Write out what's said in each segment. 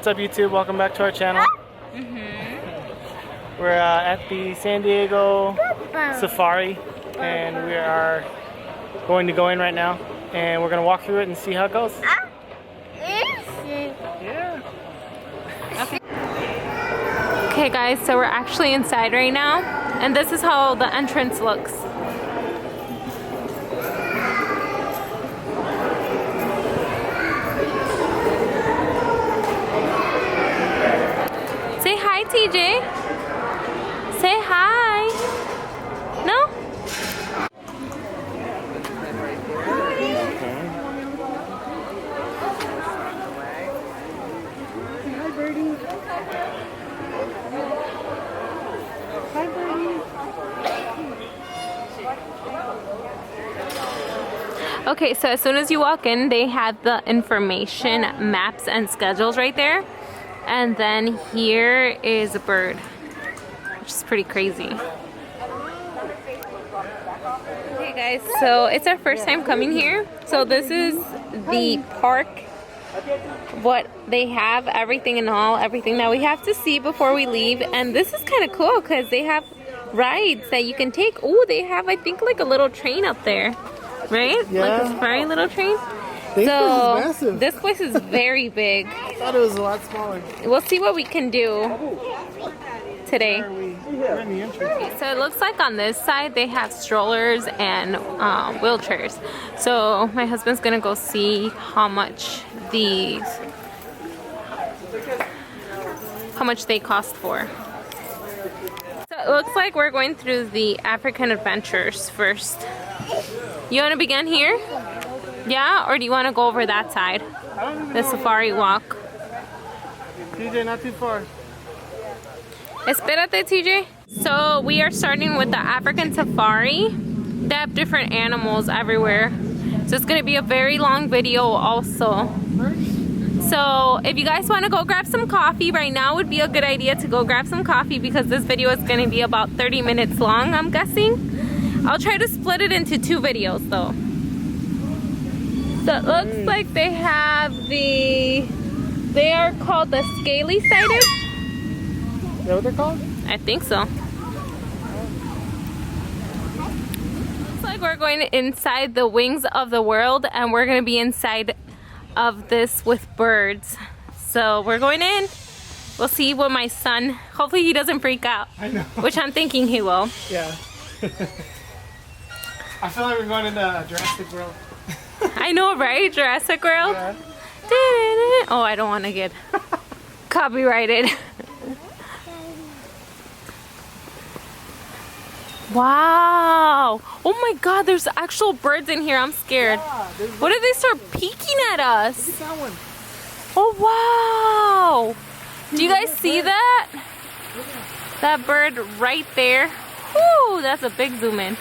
up YouTube? Welcome back to our channel. We're at the San Diego Safari and we are going to go in right now and we're going to walk through it and see how it goes. Yeah. Okay guys, so we're actually inside right now and this is how the entrance looks. Say hi, TJ. Say hi. No? Hi, Birdie. Hi, Birdie. Okay, so as soon as you walk in, they have the information, maps, and schedules right there. And then here is a bird, which is pretty crazy. Okay guys, so it's our first time coming here. So this is the park, what they have, everything and all, everything that we have to see before we leave. And this is kind of cool because they have rides that you can take. Oh, they have, I think, like a little train up there, right? Yeah. Like a safari little train. This So place is massive. this place is very big. I thought it was a lot smaller. We'll see what we can do today. We're in the entrance. So it looks like on this side they have strollers and wheelchairs. So my husband's gonna go see how much they cost for. So it looks like we're going through the African Adventures first. You want to begin here? Yeah, or do you want to go over that side? The safari walk. TJ, not too far. Espérate, TJ. So we are starting with the African safari. They have different animals everywhere. So it's going to be a very long video also. So if you guys want to go grab some coffee, right now would be a good idea to go grab some coffee because this video is going to be about 30 minutes long, I'm guessing. I'll try to split it into 2 videos though. So it looks like they have they are called the scaly-sided. Is that what they're called? I think so. Looks like we're going inside the Wings of the World and we're going to be inside of this with birds. So we're going in. We'll see what my son, hopefully he doesn't freak out. I know. Which I'm thinking he will. Yeah. I feel like we're going into Jurassic World. I know, right? Jurassic World? Yeah. Oh, I don't want to get copyrighted. Wow. Oh my god, there's actual birds in here. I'm scared. Yeah, What if they start peeking at us? look at that one. Oh wow. Do you guys see that? That bird right there. Whoo, that's a big zoom in.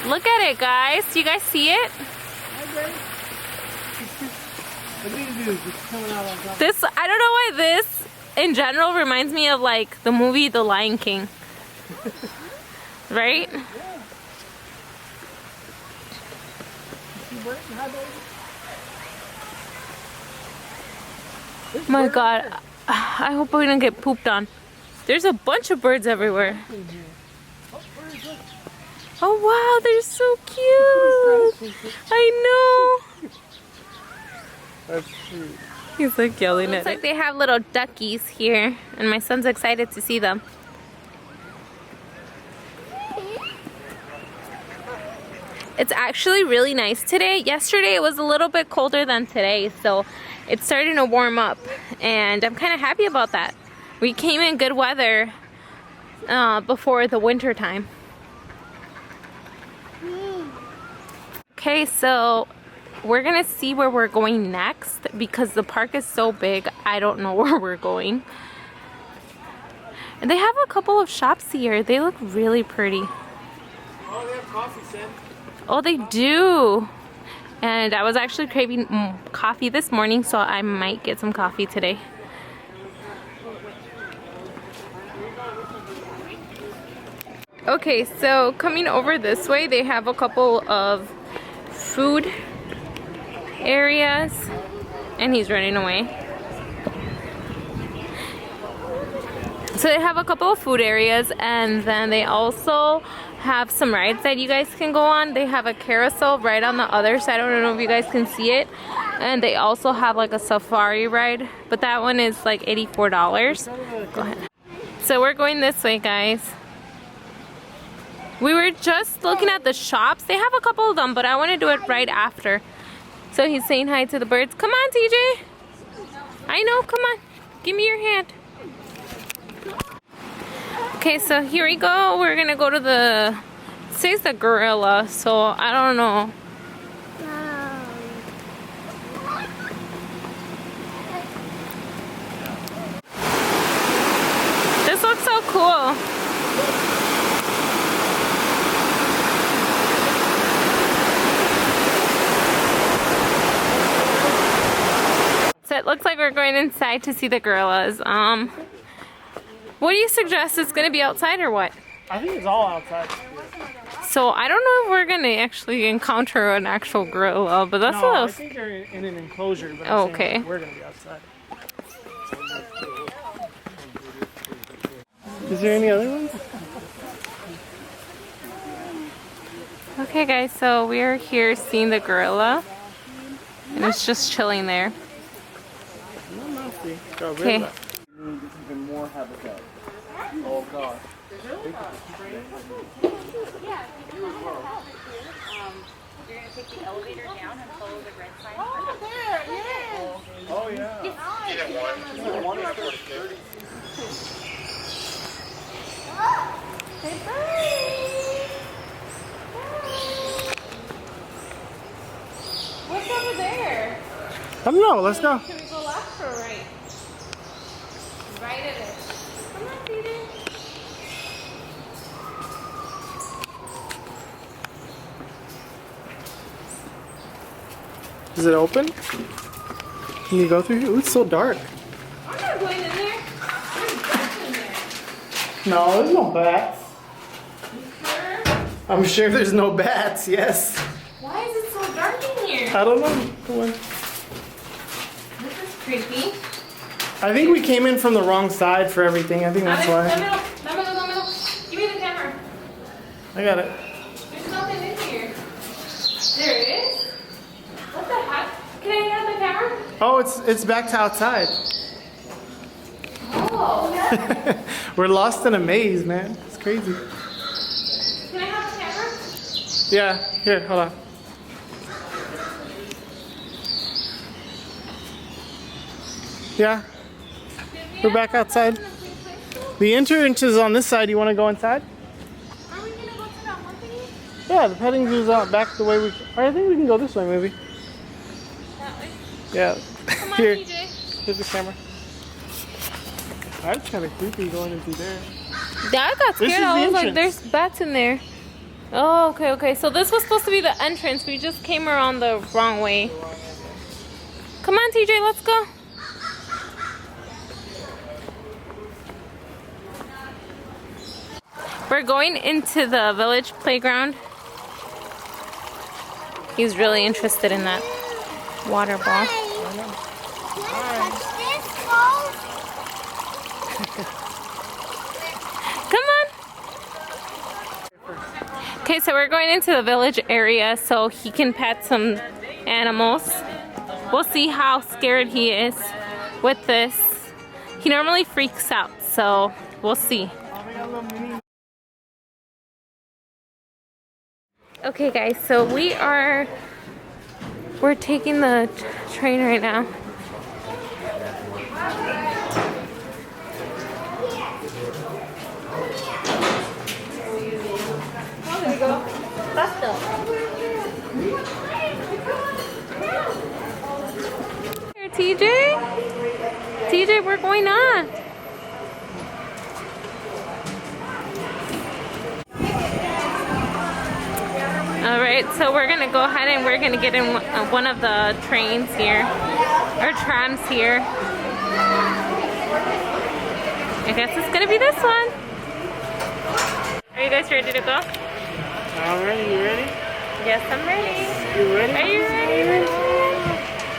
Look at it, guys. Do you guys see it? Look at these dudes. It's coming out on top. This, I don't know why this in general reminds me of like the movie The Lion King. Right? My god. I hope we don't get pooped on. There's a bunch of birds everywhere. Oh wow, they're so cute. I know. That's cute. He's like yelling at it. Looks like they have little duckies here, and my son's excited to see them. It's actually really nice today. Yesterday it was a little bit colder than today, so it's starting to warm up, and I'm kind of happy about that. We came in good weather before the winter time. Okay, so we're gonna see where we're going next because the park is so big. I don't know where we're going. And they have a couple of shops here. They look really pretty. Oh, they have coffee, Sam. Oh, they do. And I was actually craving coffee this morning, so I might get some coffee today. Okay, so coming over this way, they have a couple of food areas, and he's running away. So they have a couple of food areas, and then they also have some rides that you guys can go on. They have a carousel right on the other side. I don't know if you guys can see it. And they also have like a safari ride, but that one is like $84. Go ahead. So we're going this way, guys. We were just looking at the shops. They have a couple of them, but I want to do it right after. So he's saying hi to the birds. Come on, TJ. I know, come on. Give me your hand. Okay, so here we go. We're gonna go to the, it says the gorilla, so I don't know. This looks so cool. So it looks like we're going inside to see the gorillas. What do you suggest? It's gonna be outside or what? I think it's all outside. So I don't know if we're gonna actually encounter an actual gorilla, but that's what I I was. think they're in an enclosure, but Oh, I'm saying, okay. like, we're gonna be outside. Is there any other ones? Okay, guys, so we are here seeing the gorilla, and it's just chilling there. Okay. Even more habitat. Oh god. You're gonna take the elevator down and follow the red sign. Oh yeah. What's over there? I don't know. Let's go. Can we go left or right? Right it is. Come on, Peter. Is it open? Can you go through here? Ooh, it's so dark. I'm not going in there. There's bats in there. No, there's no bats. Sure? I'm sure there's no bats. Yes. Why is it so dark in here? I don't know. Come on. This is creepy. I think we came in from the wrong side for everything. I think that's why. Give me the camera. I got it. There's nothing in here. There it is. What the heck? Can I have the camera? Oh, it's back to outside. Oh. We're lost in a maze, man. It's crazy. Can I have the camera? Yeah. Here, hold on. Yeah. We're back outside. The entrance is on this side. You want to go inside? Are we gonna go to that one thingy? Yeah, the petting zoo's out back the way we. Or I think we can go this way, maybe. That way. Yeah. Come on, Here, TJ. here's the camera. That's kind of creepy going into there. Yeah, I got This is scared. I the was like, entrance. there's bats in there. Oh, okay, okay. So this was supposed to be the entrance. We just came around the wrong way. Come on, TJ, let's go. We're going into the village playground. He's really interested in that water ball. Come on. Okay, so we're going into the village area so he can pet some animals. We'll see how scared he is with this. He normally freaks out, so we'll see. Okay guys, so we're taking the train right now. Here, TJ, we're going on. All right, so we're gonna go ahead and we're gonna get in one of the trains here, or trams here. I guess it's gonna be this one. Are you guys ready to go? I'm ready. You ready? Yes, I'm ready. You ready? Are you ready?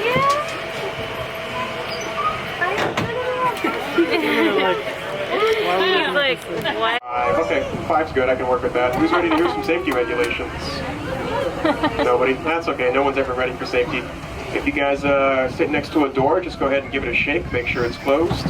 Yeah. He's like, what? Okay, 5's good. I can work with that. Who's ready to hear some safety regulations? Nobody? That's okay. No one's ever ready for safety. If you guys sit next to a door, just go ahead and give it a shake. Make sure it's closed.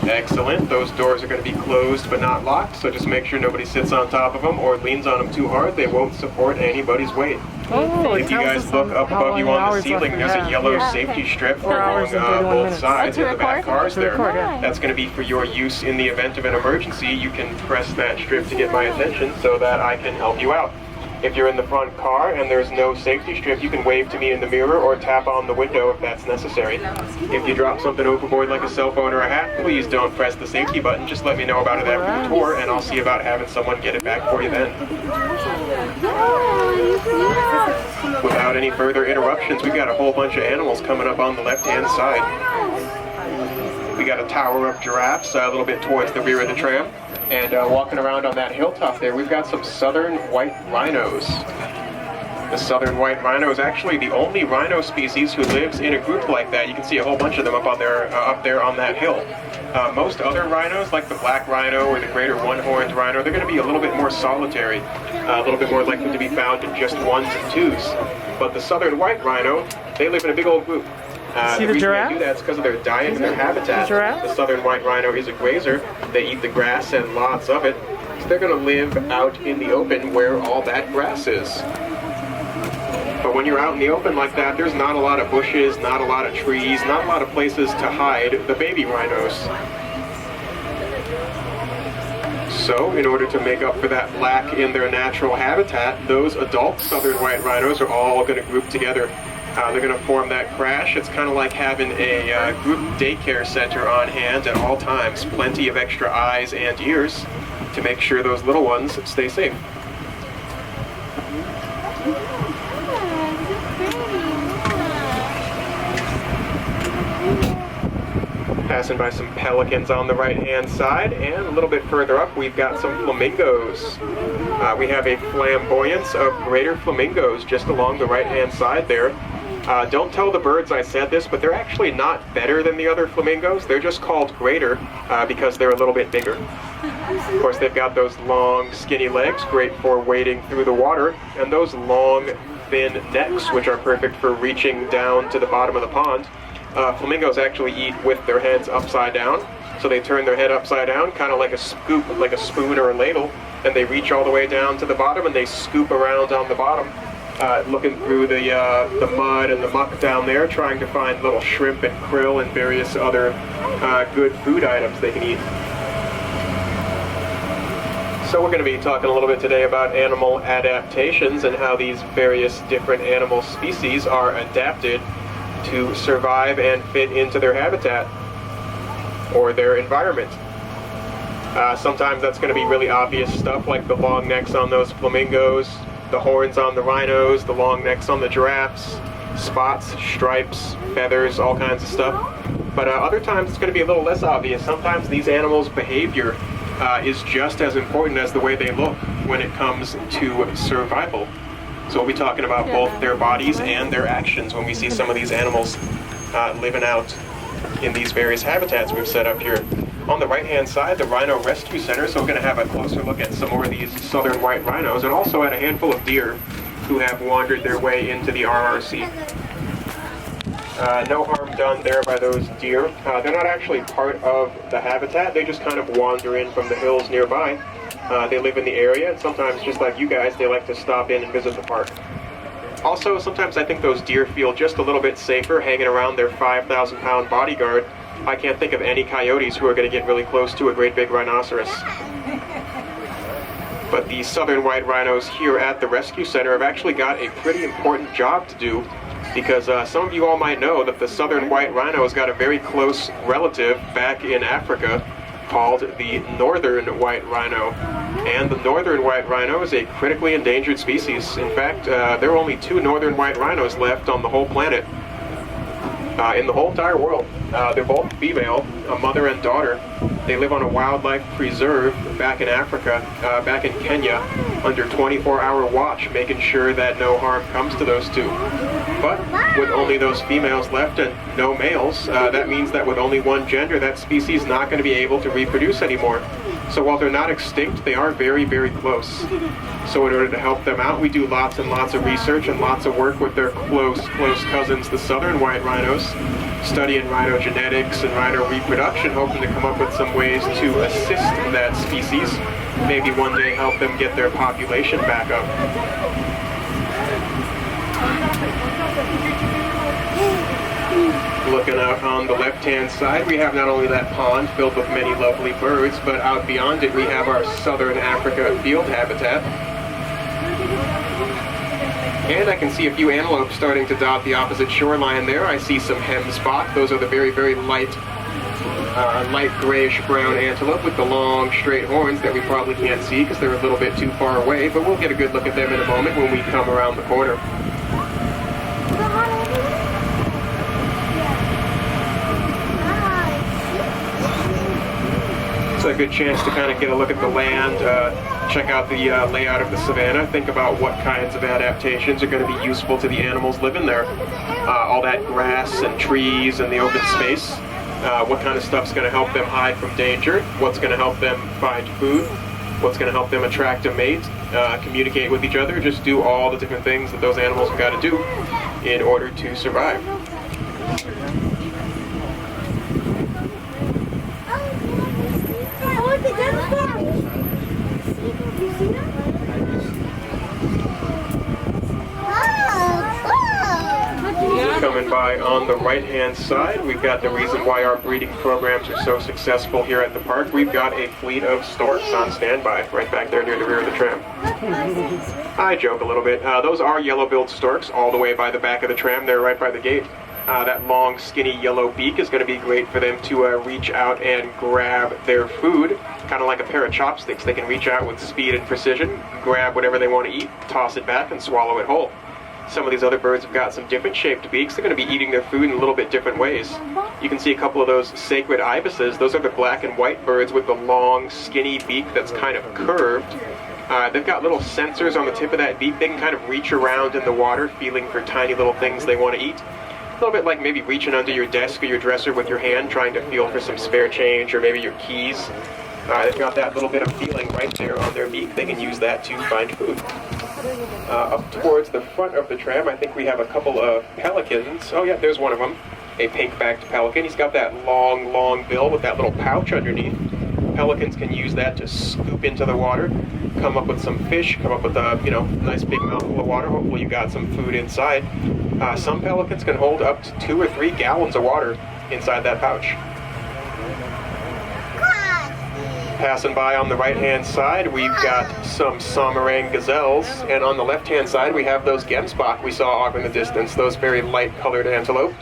Excellent. Those doors are going to be closed but not locked, so just make sure nobody sits on top of them or leans on them too hard. They won't support anybody's weight. Oh, If you guys look up above you on the ceiling, there's a yellow safety strip along both sides in the back cars there. That's going to be for your use in the event of an emergency. You can press that strip to get my attention so that I can help you out. If you're in the front car and there's no safety strip, you can wave to me in the mirror or tap on the window if that's necessary. If you drop something overboard like a cell phone or a hat, please don't press the safety button. Just let me know about it after the tour and I'll see about having someone get it back for you then. Without any further interruptions, we got a whole bunch of animals coming up on the left-hand side. We got a tower of giraffes a little bit towards the rear of the tram. And walking around on that hilltop there, we've got some southern white rhinos. The southern white rhino is actually the only rhino species who lives in a group like that. You can see a whole bunch of them up there on that hill. Most other rhinos, like the black rhino or the greater one-horned rhino, they're going to be a little bit more solitary, a little bit more likely to be found in just ones and twos. But the southern white rhino, they live in a big old group. See the giraffe? They do that is because of their diet and their habitat. The southern white rhino is a grazer. They eat the grass and lots of it. So they're going to live out in the open where all that grass is. But when you're out in the open like that, there's not a lot of bushes, not a lot of trees, not a lot of places to hide the baby rhinos. So, in order to make up for that lack in their natural habitat, those adult southern white rhinos are all going to group together. They're going to form that crash. It's kind of like having a group daycare center on hand at all times. Plenty of extra eyes and ears to make sure those little ones stay safe. Passing by some pelicans on the right-hand side, and a little bit further up we've got some flamingos. We have a flamboyance of greater flamingos just along the right-hand side there. Don't tell the birds I said this, but they're actually not better than the other flamingos. They're just called greater because they're a little bit bigger. Of course, they've got those long, skinny legs, great for wading through the water, and those long, thin necks, which are perfect for reaching down to the bottom of the pond. Flamingos actually eat with their heads upside down, so they turn their head upside down, kind of like a scoop, like a spoon or a ladle, and they reach all the way down to the bottom, and they scoop around on the bottom. Looking through the mud and the muck down there, trying to find little shrimp and krill and various other good food items they can eat. So we're going to be talking a little bit today about animal adaptations and how these various different animal species are adapted to survive and fit into their habitat or their environment. Sometimes that's going to be really obvious stuff like the long necks on those flamingos, the horns on the rhinos, the long necks on the giraffes, spots, stripes, feathers, all kinds of stuff. But other times it's going to be a little less obvious. Sometimes these animals' behavior is just as important as the way they look when it comes to survival. So we'll be talking about both their bodies and their actions when we see some of these animals living out in these various habitats we've set up here. On the right-hand side, the Rhino Rescue Center, so we're going to have a closer look at some more of these southern white rhinos, and also at a handful of deer who have wandered their way into the RRC. No harm done there by those deer. They're not actually part of the habitat, they just kind of wander in from the hills nearby. They live in the area, and sometimes, just like you guys, they like to stop in and visit the park. Also, sometimes I think those deer feel just a little bit safer hanging around their 5,000-pound bodyguard. I can't think of any coyotes who are going to get really close to a great big rhinoceros. But the southern white rhinos here at the rescue center have actually got a pretty important job to do, because some of you all might know that the southern white rhino has got a very close relative back in Africa called the northern white rhino. And the northern white rhino is a critically endangered species. In fact, there are only 2 northern white rhinos left on the whole planet. In the whole entire world. They're both female, a mother and daughter. They live on a wildlife preserve back in Africa, back in Kenya, under 24-hour watch, making sure that no harm comes to those 2. But with only those females left and no males, that means that with only one gender, that species is not going to be able to reproduce anymore. So while they're not extinct, they are very, very close. So in order to help them out, we do lots and lots of research and lots of work with their close cousins, the southern white rhinos, studying rhino genetics and rhino reproduction, hoping to come up with some ways to assist that species. Maybe one day help them get their population back up. Looking out on the left-hand side, we have not only that pond filled with many lovely birds, but out beyond it we have our southern Africa field habitat. And I can see a few antelope starting to dot the opposite shoreline there. I see some hemsbok. Those are the very, very light grayish-brown antelope with the long, straight horns that we probably can't see because they're a little bit too far away, but we'll get a good look at them in a moment when we come around the corner. It's a good chance to kind of get a look at the land, check out the layout of the savanna, think about what kinds of adaptations are going to be useful to the animals living there. All that grass and trees and the open space. What kind of stuff's going to help them hide from danger, what's going to help them find food, what's going to help them attract a mate, communicate with each other, just do all the different things that those animals have got to do in order to survive. Coming by on the right-hand side, we've got the reason why our breeding programs are so successful here at the park. We've got a fleet of storks on standby right back there near the rear of the tram. I joke a little bit. Those are yellow-billed storks all the way by the back of the tram. They're right by the gate. That long, skinny yellow beak is going to be great for them to reach out and grab their food, kind of like a pair of chopsticks. They can reach out with speed and precision, grab whatever they want to eat, toss it back, and swallow it whole. Some of these other birds have got some different shaped beaks. They're going to be eating their food in a little bit different ways. You can see a couple of those sacred ibises. Those are the black and white birds with the long, skinny beak that's kind of curved. They've got little sensors on the tip of that beak. They can kind of reach around in the water, feeling for tiny little things they want to eat. A little bit like maybe reaching under your desk or your dresser with your hand, trying to feel for some spare change or maybe your keys. They've got that little bit of feeling right there on their beak. They can use that to find food. Up towards the front of the tram, I think we have a couple of pelicans. Oh yeah, there's one of them. A pink-backed pelican. He's got that long, long bill with that little pouch underneath. Pelicans can use that to scoop into the water, come up with some fish, come up with a nice big mouthful of water. Hopefully you got some food inside. Some pelicans can hold up to 2 or 3 gallons of water inside that pouch. Passing by on the right-hand side, we've got some Samarang gazelles, and on the left-hand side we have those gemsbok we saw off in the distance, those very light-colored antelope.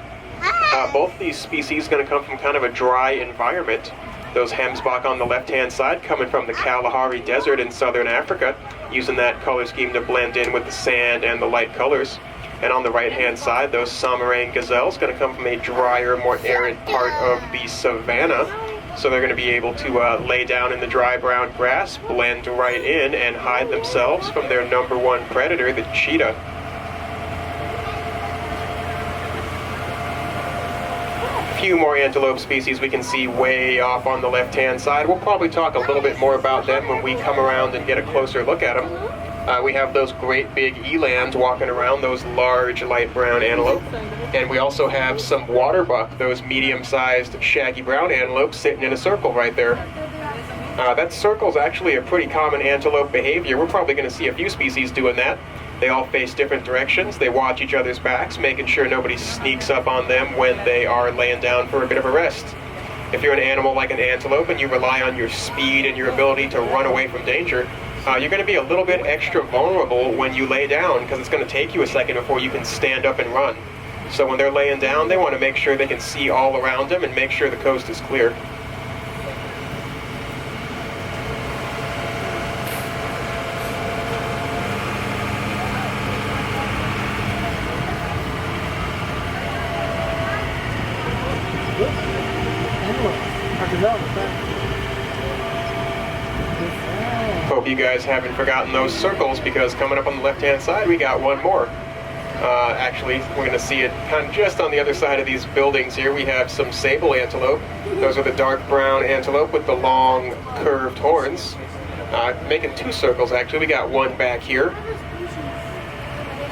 Both these species are going to come from kind of a dry environment. Those hemsbok on the left-hand side coming from the Kalahari Desert in southern Africa, using that color scheme to blend in with the sand and the light colors. And on the right-hand side, those Samarang gazelles going to come from a drier, more arid part of the savanna. So they're going to be able to lay down in the dry brown grass, blend right in, and hide themselves from their number one predator, the cheetah. A few more antelope species we can see way off on the left-hand side. We'll probably talk a little bit more about them when we come around and get a closer look at them. We have those great big elands walking around, those large light brown antelope. And we also have some waterbuck, those medium-sized shaggy brown antelopes sitting in a circle right there. That circle is actually a pretty common antelope behavior. We're probably going to see a few species doing that. They all face different directions. They watch each other's backs, making sure nobody sneaks up on them when they are laying down for a bit of a rest. If you're an animal like an antelope and you rely on your speed and your ability to run away from danger, you're going to be a little bit extra vulnerable when you lay down, because it's going to take you a second before you can stand up and run. So when they're laying down, they want to make sure they can see all around them and make sure the coast is clear. Hope you guys haven't forgotten those circles, because coming up on the left-hand side, we got one more. Actually, we're going to see it kind of just on the other side of these buildings here. We have some sable antelope. Those are the dark brown antelope with the long curved horns. Making two circles actually. We got one back here.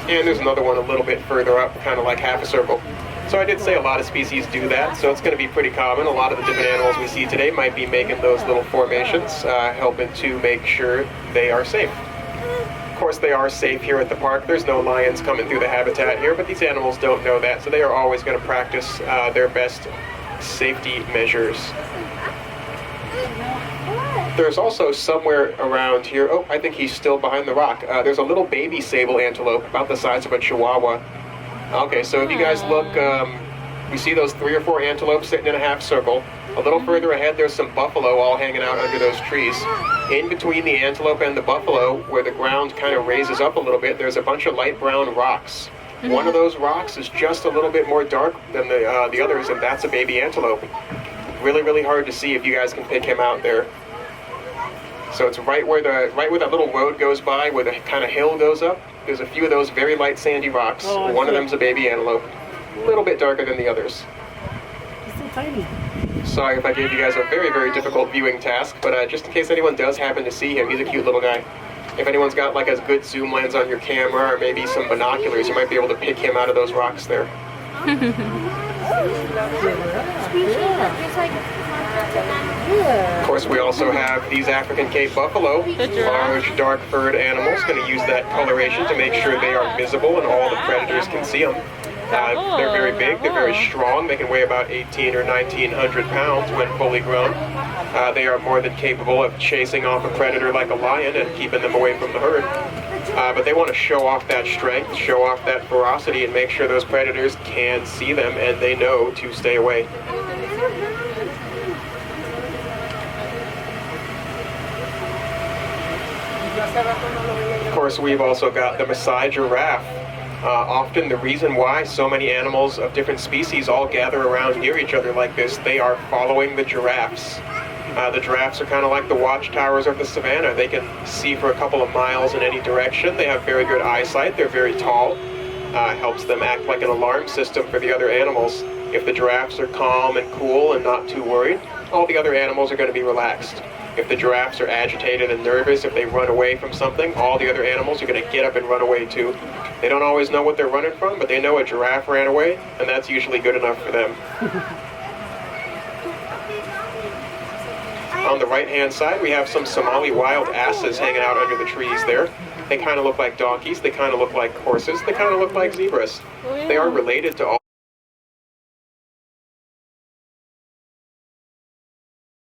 And there's another one a little bit further up, kind of like half a circle. So I did say a lot of species do that, so it's going to be pretty common. A lot of the different animals we see today might be making those little formations, helping to make sure they are safe. Of course, they are safe here at the park. There's no lions coming through the habitat here, but these animals don't know that, so they are always going to practice their best safety measures. There's also somewhere around here, oh, I think he's still behind the rock. There's a little baby sable antelope about the size of a chihuahua. Okay, so if you guys look, we see those 3 or 4 antelopes sitting in a half circle. A little further ahead, there's some buffalo all hanging out under those trees. In between the antelope and the buffalo, where the ground kind of raises up a little bit, there's a bunch of light brown rocks. One of those rocks is just a little bit more dark than the others, and that's a baby antelope. Really, really hard to see if you guys can pick him out there. So it's right where that little road goes by, where the kind of hill goes up. There's a few of those very light sandy rocks. One of them's a baby antelope, a little bit darker than the others. He's so tiny. Sorry if I gave you guys a very, very difficult viewing task, but just in case anyone does happen to see him, he's a cute little guy. If anyone's got like a good zoom lens on your camera or maybe some binoculars, you might be able to pick him out of those rocks there. Of course, we also have these African Cape buffalo, large, dark-furred animals. Going to use that coloration to make sure they are visible and all the predators can see them. They're very big, they're very strong. They can weigh about 1,800 or 1,900 pounds when fully grown. They are more than capable of chasing off a predator like a lion and keeping them away from the herd. But they want to show off that strength, show off that ferocity, and make sure those predators can see them and they know to stay away. Of course, we've also got the Maasai giraffe. Often the reason why so many animals of different species all gather around near each other like this, they are following the giraffes. The giraffes are kind of like the watchtowers of the savannah. They can see for a couple of miles in any direction. They have very good eyesight. They're very tall. Helps them act like an alarm system for the other animals. If the giraffes are calm and cool and not too worried, all the other animals are going to be relaxed. If the giraffes are agitated and nervous, if they run away from something, all the other animals are going to get up and run away too. They don't always know what they're running from, but they know a giraffe ran away, and that's usually good enough for them. On the right-hand side, we have some Somali wild asses hanging out under the trees there. They kind of look like donkeys, they kind of look like horses, they kind of look like zebras. They are related to all